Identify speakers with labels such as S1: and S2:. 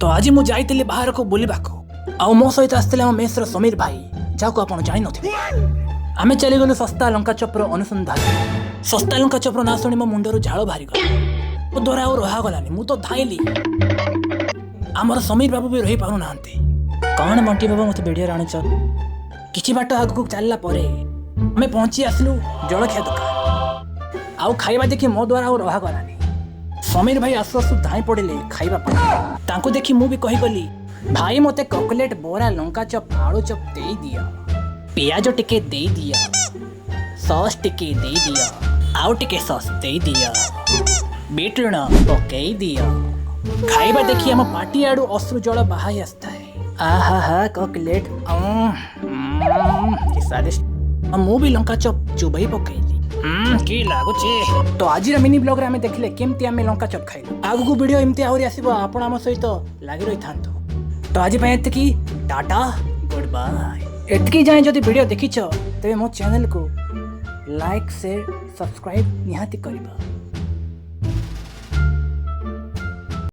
S1: तो आज मुझे जाइली बाहर को बुलवाक आउ मो सहित आसते आम मेसर समीर भाई जहाँ आप जान थे आम चलीगलु सस्ता लंका चपर अनुसंधान। सस्ता लंका चपर ना शुणी मो मुंडर झाड़ बाहरी गला मो द्वारा आउ रहागलानी मु तो धाइली आमर समीर बाबू भी रही पारु नाहांती। कौन बंटी बाबा मत बेड़िया आनिच किछि बाट आगु चलला परे आमे पहुंची आसलु जलखिया दुकान आउ खाइबा देखि मो द्वारा आउ रहागलानी। समीर भाई आसु आसु धाई पड़े खाइबा तांको देखि मु भी कही गली भाई मते ककलेट बोरा लंका चप आलू चप दे दिया पियाज टिके दे दिया सॉस टिके दे दिया आउ टिके सॉस दे दिया बीट लुण पकई दिया। खाइबा देखि हम पार्टी आडू अश्रु जल बाहाई आस्ता है। आहा हा ककलेट कि स्वादिष्ट मु भी लंका चप चुबई पकईली की लागुचे। तो आज मिनी ब्लॉग रे हमें देखले केमती हमें लंका चप खाइलु। आगु वीडियो एमती आहुरी आसीबो आपण हम सहित लागि रही थांतो। तो आज पे एतकी टाटा गुड बाय। एतकी जाए जदि वीडियो देखिछ तबे मो चैनल को लाइक शेयर सब्सक्राइब निहाती करिबा।